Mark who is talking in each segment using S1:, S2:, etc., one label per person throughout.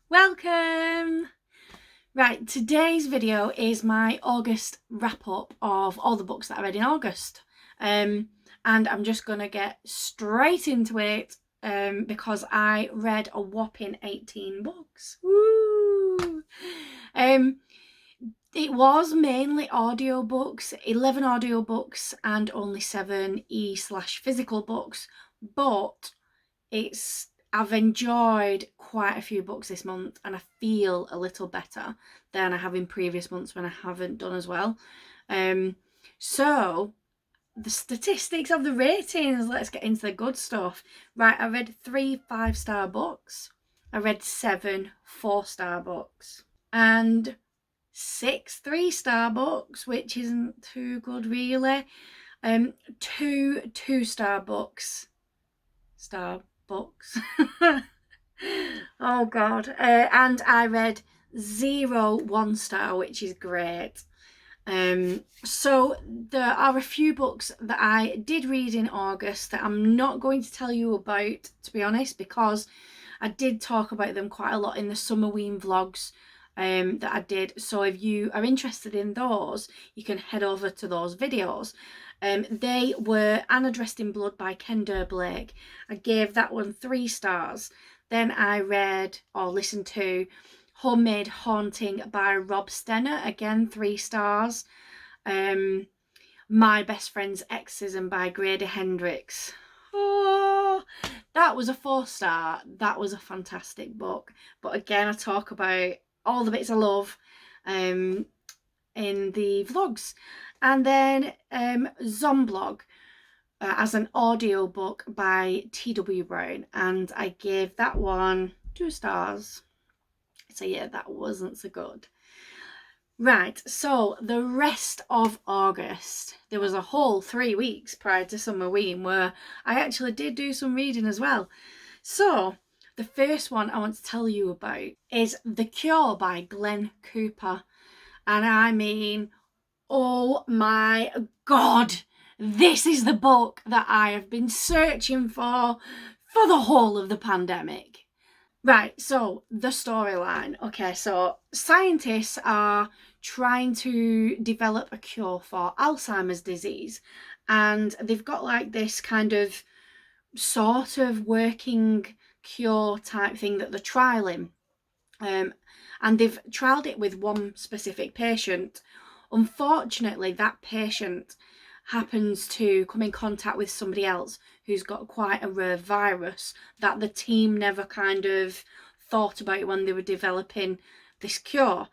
S1: Welcome! Right, today's video is my August wrap up of all the books that I read in August. And I'm just going to get straight into it because I read a whopping 18 books. Woo! It was mainly audiobooks, 11 audiobooks and only 7 e/physical books, but I've enjoyed quite a few books this month and I feel a little better than I have in previous months when I haven't done as well. So the statistics of the ratings, let's get into the good stuff. Right, I read 3 5-star books. I read 7 4-star books and 6 3-star books, which isn't too good really. 2 2-star books. Oh god. And I read 0 1-star, which is great. So there are a few books that I did read in August that I'm not going to tell you about, to be honest, because I did talk about them quite a lot in the Summerween vlogs that I did. So if you are interested in those, you can head over to those videos. They were Anna Dressed in Blood by Kendra Blake. I gave that one 3 stars. Then I read or listened to Homemade Haunting by Rob Stenner, again 3 stars. My Best Friend's Exorcism by Grady Hendrix. Oh, that was a 4-star. That was a fantastic book. But again, I talk about all the bits I love in the vlogs. And then Zomblog as an audio book by T.W. Brown, and I gave that one 2 stars. So yeah, that wasn't so good. Right, so the rest of August, there was a whole 3 weeks prior to Summerween where I actually did do some reading as well. So the first one I want to tell you about is The Cure by Glenn Cooper. And I mean, oh my god, this is the book that I have been searching for the whole of the pandemic. Right, so the storyline. Okay, so scientists are trying to develop a cure for Alzheimer's disease, and they've got like this kind of sort of working cure type thing that they're trialing. And they've trialed it with one specific patient. Unfortunately, that patient happens to come in contact with somebody else who's got quite a rare virus that the team never kind of thought about when they were developing this cure.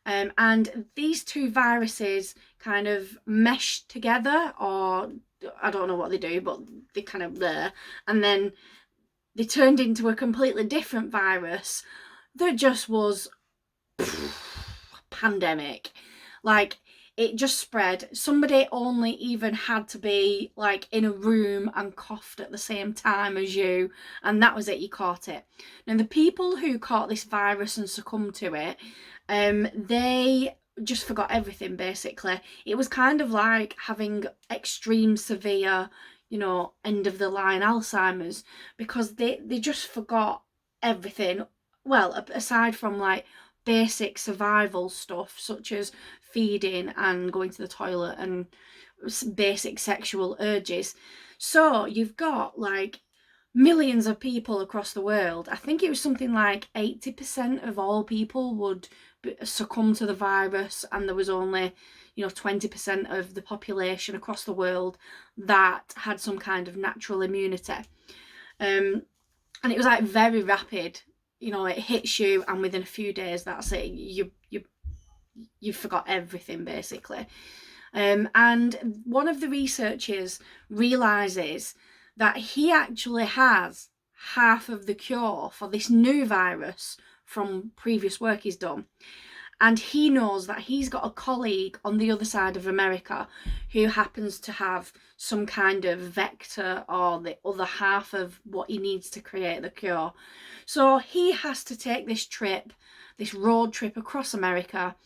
S1: And these 2 viruses kind of mesh together, or I don't know what they do, but they're kind of there. And then they turned into a completely different virus that just was pandemic. Like, it just spread. Somebody only even had to be like in a room and coughed at the same time as you, and that was it, you caught it. Now the people who caught this virus and succumbed to it, they just forgot everything basically. It was kind of like having extreme severe, end of the line Alzheimer's, because they just forgot everything. Well, aside from like basic survival stuff such as feeding and going to the toilet and basic sexual urges. So you've got like millions of people across the world. I think it was something like 80% of all people would succumb to the virus, and there was only 20% of the population across the world that had some kind of natural immunity. And it was like very rapid. It hits you, and within a few days, that's it. You forgot everything basically. And one of the researchers realizes that he actually has half of the cure for this new virus from previous work he's done. And he knows that he's got a colleague on the other side of America who happens to have some kind of vector or the other half of what he needs to create the cure. So he has to take this road trip across America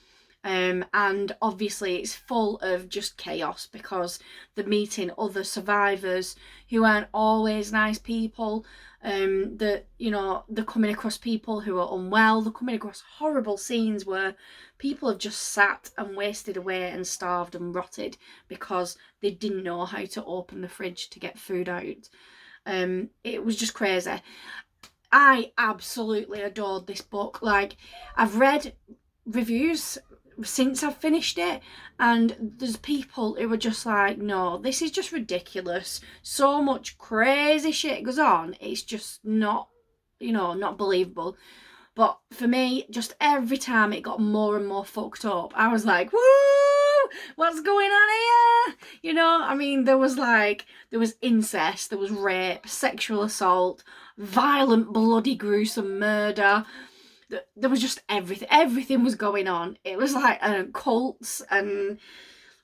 S1: And obviously it's full of just chaos because they're meeting other survivors who aren't always nice people. That, you know, they're coming across people who are unwell. They're coming across horrible scenes where people have just sat and wasted away and starved and rotted because they didn't know how to open the fridge to get food out. It was just crazy. I absolutely adored this book. Like, I've read reviews since I've finished it, and there's people who were just like, no, this is just ridiculous, so much crazy shit goes on, it's just not, you know, not believable. But for me, just every time it got more and more fucked up, I was like, woo, what's going on here? You know, I mean, there was incest, there was rape, sexual assault, violent, bloody, gruesome murder. There was just everything was going on. It was like cults, and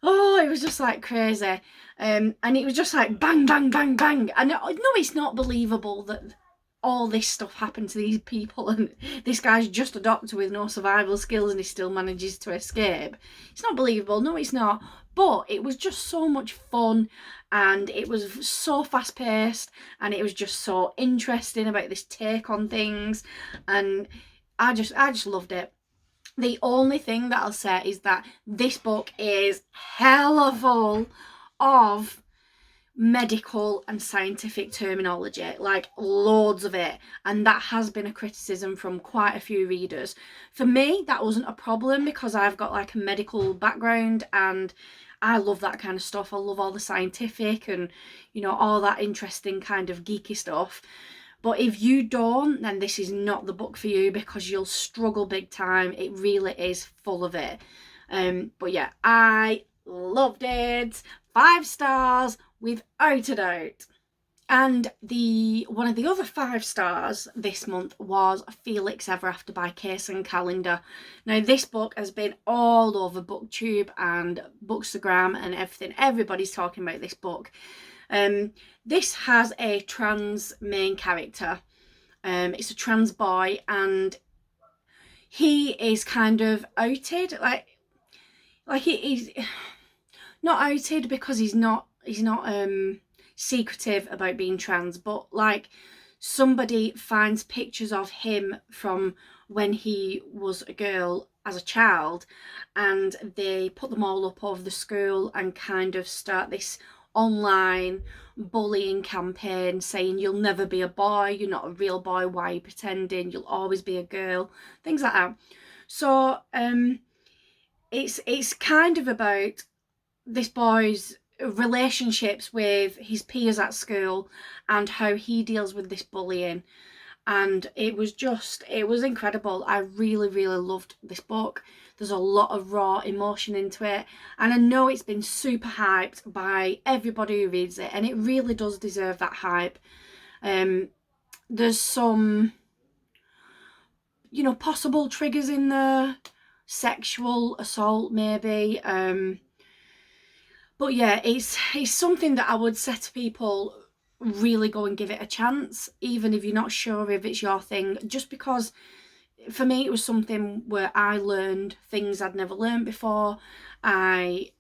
S1: oh, it was just like crazy. And it was just like bang, bang, bang, bang. And no, it's not believable that all this stuff happened to these people, and this guy's just a doctor with no survival skills and he still manages to escape. It's not believable. No, it's not. But it was just so much fun, and it was so fast paced, and it was just so interesting about this take on things, and I just loved it. The only thing that I'll say is that this book is hella full of medical and scientific terminology, like loads of it, and that has been a criticism from quite a few readers. For me, that wasn't a problem because I've got like a medical background and I love that kind of stuff. I love all the scientific and, you know, all that interesting kind of geeky stuff. But if you don't, then this is not the book for you because you'll struggle big time. It really is full of it. But yeah, I loved it. 5 stars without a doubt. And one of the other 5 stars this month was Felix Ever After by Kaysen Calendar. Now, this book has been all over BookTube and Bookstagram and everything. Everybody's talking about this book. This has a trans main character. It's a trans boy, and he is kind of outed. Like he's not outed because he's not secretive about being trans, but like somebody finds pictures of him from when he was a girl as a child, and they put them all up over the school and kind of start this online bullying campaign saying you'll never be a boy, you're not a real boy, why are you pretending, you'll always be a girl, things like that. So it's kind of about this boy's relationships with his peers at school and how he deals with this bullying, and it was incredible. I really loved this book. There's a lot of raw emotion into it, and I know it's been super hyped by everybody who reads it, and it really does deserve that hype. There's some, you know, possible triggers in there, sexual assault maybe, but yeah, it's something that I would say to people, really go and give it a chance, even if you're not sure if it's your thing, just because for me it was something where I learned things I'd never learned before. I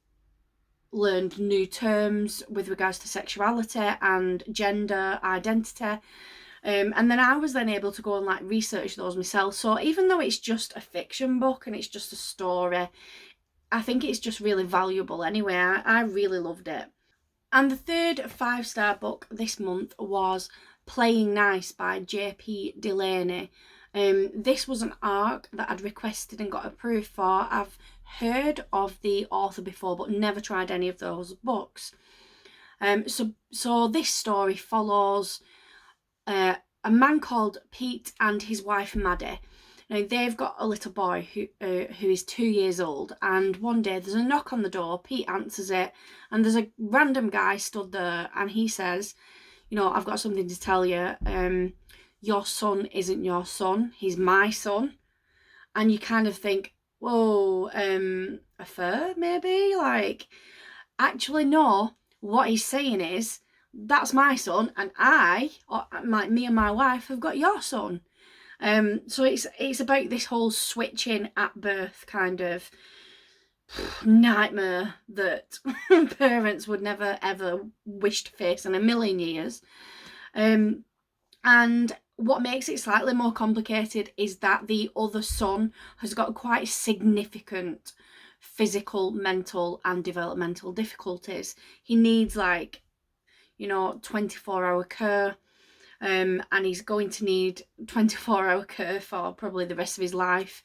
S1: learned new terms with regards to sexuality and gender identity, and then I was then able to go and like research those myself. So even though it's just a fiction book and it's just a story, I think it's just really valuable anyway. I really loved it. And the third 5-star book this month was Playing Nice by J.P. Delaney. This was an arc that I'd requested and got approved for. I've heard of the author before but never tried any of those books. So this story follows a man called Pete and his wife Maddie. Now, they've got a little boy who is 2 years old, and one day there's a knock on the door. Pete answers it, and there's a random guy stood there, and he says, you know, I've got something to tell you. Your son isn't your son, he's my son. And you kind of think, whoa, affair maybe? Like, actually no, what he's saying is, that's my son, and me and my wife have got your son. So it's about this whole switching at birth kind of nightmare that parents would never ever wish to face in a million years. And what makes it slightly more complicated is that the other son has got quite significant physical, mental, and developmental difficulties. He needs, like, 24-hour care. And he's going to need 24-hour care for probably the rest of his life.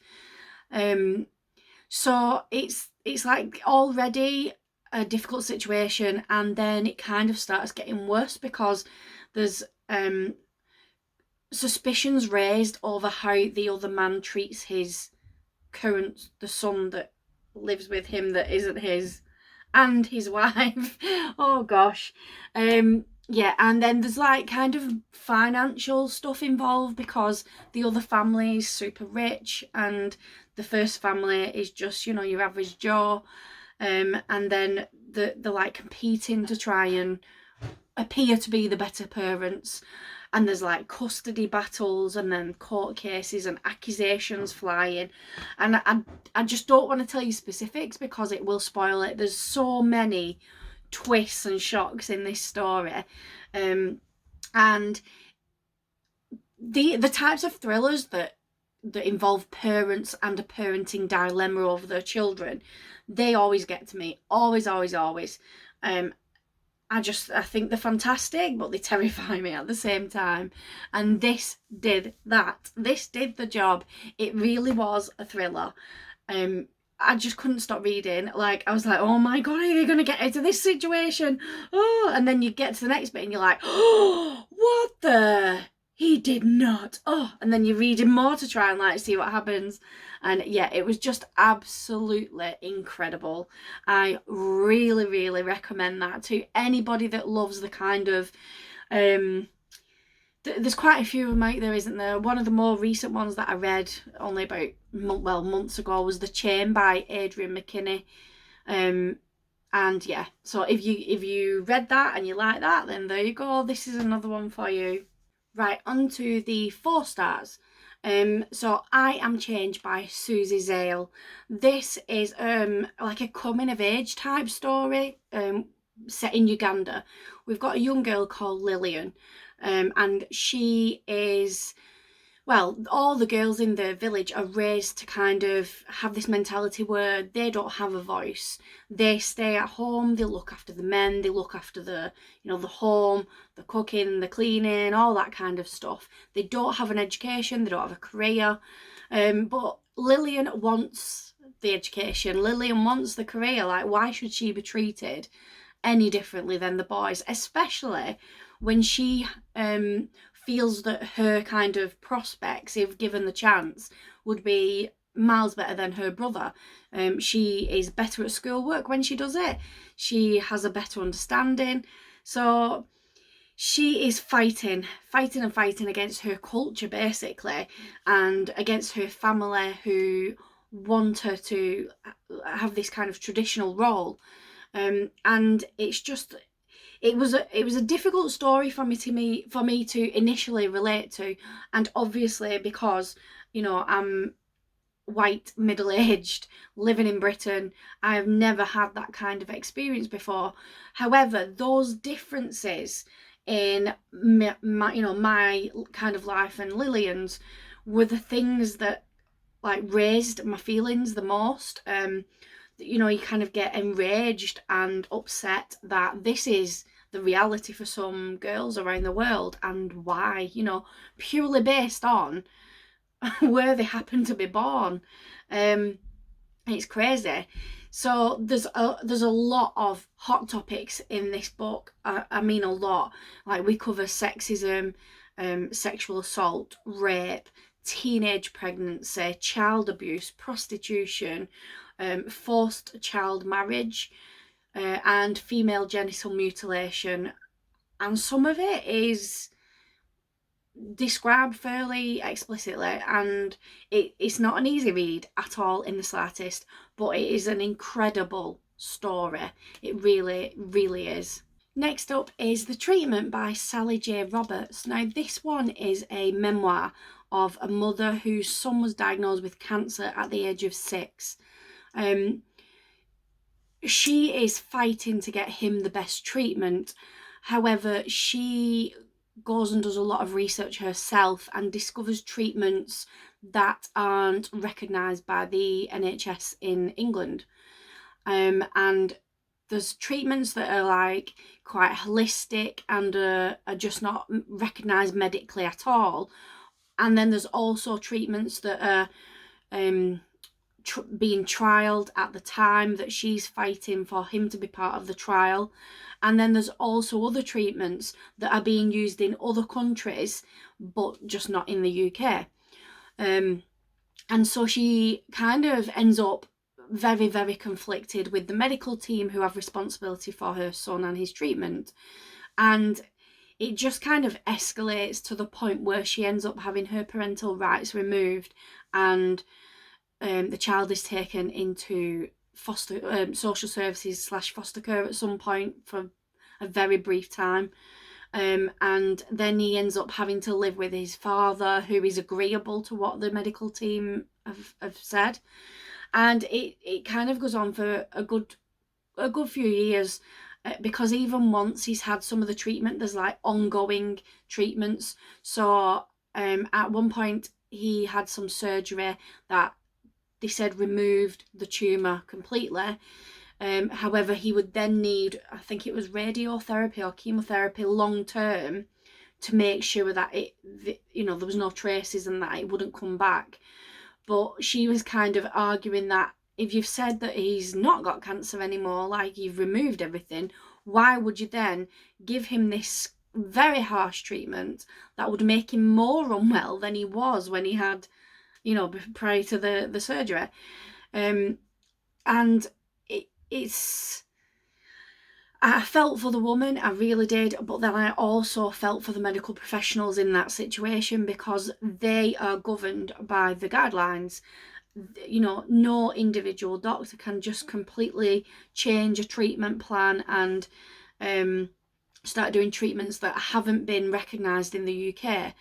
S1: So it's like already a difficult situation, and then it kind of starts getting worse because there's suspicions raised over how the other man treats the son that lives with him that isn't his, and his wife. Oh gosh. Yeah, and then there's like kind of financial stuff involved because the other family is super rich and the first family is just, your average Joe. And then they're like competing to try and appear to be the better parents, and there's like custody battles and then court cases and accusations flying, and I just don't want to tell you specifics because it will spoil it. There's so many twists and shocks in this story, and the types of thrillers that involve parents and a parenting dilemma over their children, they always get to me, always. I think they're fantastic, but they terrify me at the same time. And this did that. This did the job. It really was a thriller. I just couldn't stop reading. Like, I was like, oh my God, are they going to get out of this situation? Oh, and then you get to the next bit and you're like, oh, what the? He did not. Oh, and then you're reading more to try and like see what happens. And yeah, it was just absolutely incredible. I really, really recommend that to anybody that loves the kind of there's quite a few of them out there, isn't there? One of the more recent ones that I read only about months ago was The Chain by Adrian McKinney. And yeah, so if you read that and you like that, then there you go. This is another one for you. Right, on to the 4 stars. So I Am Changed by Susie Zale. This is like a coming of age type story set in Uganda. We've got a young girl called Lillian, and she is, well, all the girls in the village are raised to kind of have this mentality where they don't have a voice. They stay at home, they look after the men, they look after the home, the cooking, the cleaning, all that kind of stuff. They don't have an education, they don't have a career. But Lillian wants the education. Lillian wants the career. Like, why should she be treated any differently than the boys? Especially when she feels that her kind of prospects, if given the chance, would be miles better than her brother. She is better at schoolwork when she does it. She has a better understanding. So she is fighting against her culture, basically, and against her family who want her to have this kind of traditional role. And it's just, it was a difficult story for me to initially relate to, and obviously because I'm white, middle-aged, living in Britain, I have never had that kind of experience before. However, those differences in my kind of life and Lillian's were the things that like raised my feelings the most. You kind of get enraged and upset that this is the reality for some girls around the world, and why, purely based on where they happen to be born. It's crazy. So there's a lot of hot topics in this book. I mean a lot. Like, we cover sexism, sexual assault, rape, teenage pregnancy, child abuse, prostitution, forced child marriage, and female genital mutilation. And some of it is described fairly explicitly, and it's not an easy read at all in the slightest, but it is an incredible story. It really, really is. Next up is The Treatment by Sally J. Roberts. Now, this one is a memoir of a mother whose son was diagnosed with cancer at the age of 6. she is fighting to get him the best treatment. However, she goes and does a lot of research herself and discovers treatments that aren't recognised by the NHS in England. And there's treatments that are like quite holistic and are just not recognised medically at all. And then there's also treatments that are being trialled at the time that she's fighting for him to be part of the trial. And then there's also other treatments that are being used in other countries, but just not in the UK. And so she kind of ends up very, very conflicted with the medical team who have responsibility for her son and his treatment. And it just kind of escalates to the point where she ends up having her parental rights removed, and the child is taken into social services / foster care at some point for a very brief time. And then he ends up having to live with his father, who is agreeable to what the medical team have said. And it kind of goes on for a good few years, because even once he's had some of the treatment, there's like ongoing treatments. So at one point he had some surgery that they said removed the tumour completely. However, he would then need, I think it was radiotherapy or chemotherapy long term, to make sure that there was no traces and that it wouldn't come back. But she was kind of arguing that if you've said that he's not got cancer anymore, like you've removed everything, why would you then give him this very harsh treatment that would make him more unwell than he was when he had, prior to the surgery? And it's, I felt for the woman, I really did, but then I also felt for the medical professionals in that situation, because they are governed by the guidelines. No individual doctor can just completely change a treatment plan and start doing treatments that haven't been recognised in the UK.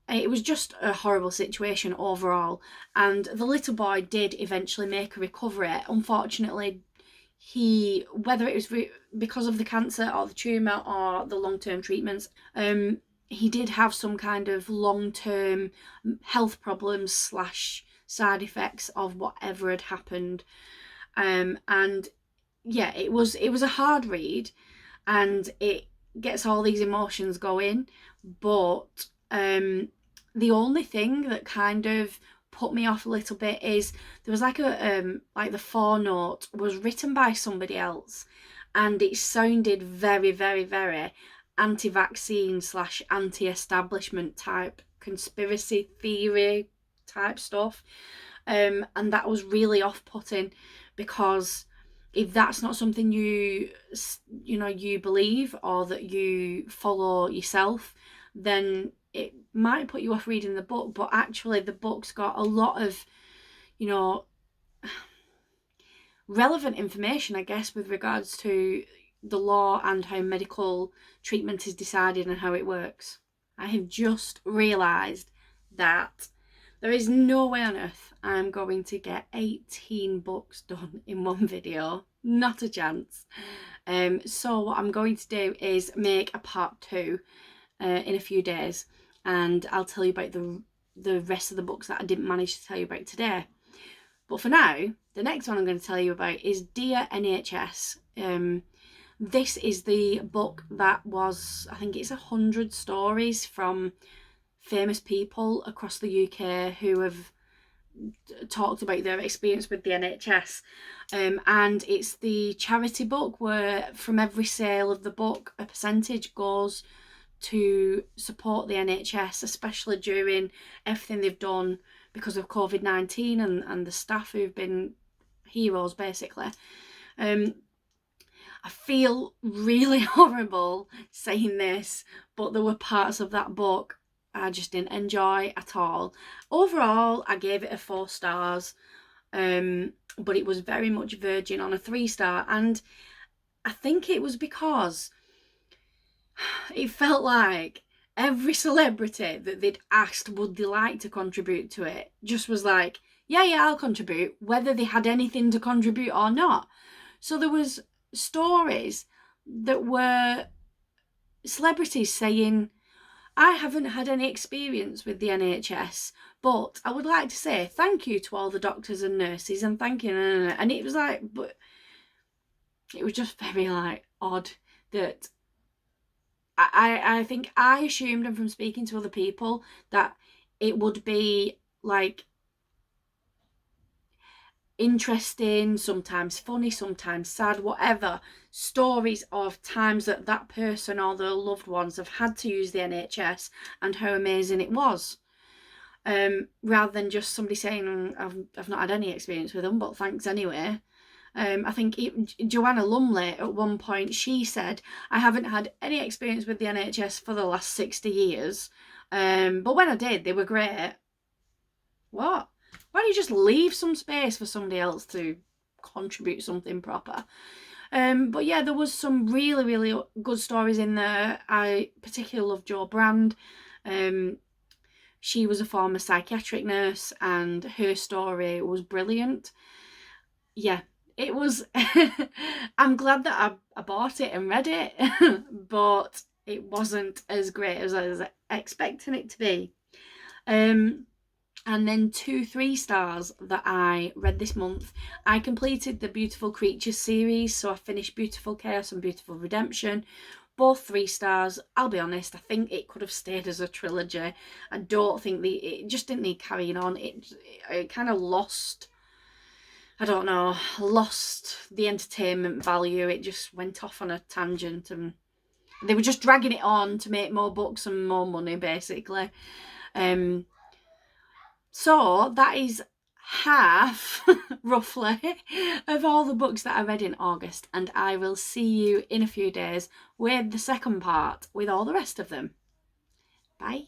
S1: It was just a horrible situation overall, and the little boy did eventually make a recovery. Unfortunately, whether it was because of the cancer or the tumour or the long-term treatments, he did have some kind of long-term health problems / side effects of whatever had happened. And yeah, it was a hard read, and it gets all these emotions going, but the only thing that kind of put me off a little bit is there was like the forenote was written by somebody else, and it sounded very, very, very anti-vaccine / anti-establishment type conspiracy theory type stuff, and that was really off-putting, because if that's not something you believe or that you follow yourself, then it might put you off reading the book. But actually the book's got a lot of relevant information, I guess, with regards to the law and how medical treatment is decided and how it works. I have just realised that there is no way on earth I'm going to get 18 books done in one video. Not a chance. So what I'm going to do is make a part 2 in a few days, and I'll tell you about the rest of the books that I didn't manage to tell you about today. But for now, the next one I'm going to tell you about is Dear NHS. This is the book that was, I think it's 100 stories from famous people across the UK who have talked about their experience with the NHS. And it's the charity book where from every sale of the book, a percentage goes to support the NHS, especially during everything they've done because of COVID-19 and the staff who've been heroes, basically. I feel really horrible saying this, but there were parts of that book I just didn't enjoy at all. Overall, I gave it a 4 stars, but it was very much verging on a 3-star, and I think it was because it felt like every celebrity that they'd asked would they like to contribute to it just was like, yeah, I'll contribute, whether they had anything to contribute or not. So there was stories that were celebrities saying, I haven't had any experience with the NHS, but I would like to say thank you to all the doctors and nurses and thank you. And it was like, but it was just very like odd that I think I assumed, and from speaking to other people, that it would be like interesting, sometimes funny, sometimes sad, whatever, stories of times that that person or their loved ones have had to use the NHS and how amazing it was. Rather than just somebody saying, I've not had any experience with them, but thanks anyway. I think Joanna Lumley at one point, she said, I haven't had any experience with the NHS for the last 60 years, but when I did, they were great. What? Why don't you just leave some space for somebody else to contribute something proper? But yeah, there was some really, really good stories in there. I particularly love Jo Brand. She was a former psychiatric nurse and her story was brilliant. Yeah, it was. I'm glad that I bought it and read it, but it wasn't as great as I was expecting it to be. And then 2 3-stars that I read this month. I completed the Beautiful Creatures series, so I finished Beautiful Chaos and Beautiful Redemption. Both 3 stars. I'll be honest, I think it could have stayed as a trilogy. I don't think it just didn't need carrying on. It kind of lost, I don't know, lost the entertainment value. It just went off on a tangent and they were just dragging it on to make more books and more money, basically. So that is half, roughly, of all the books that I read in August, and I will see you in a few days with the second part with all the rest of them. Bye.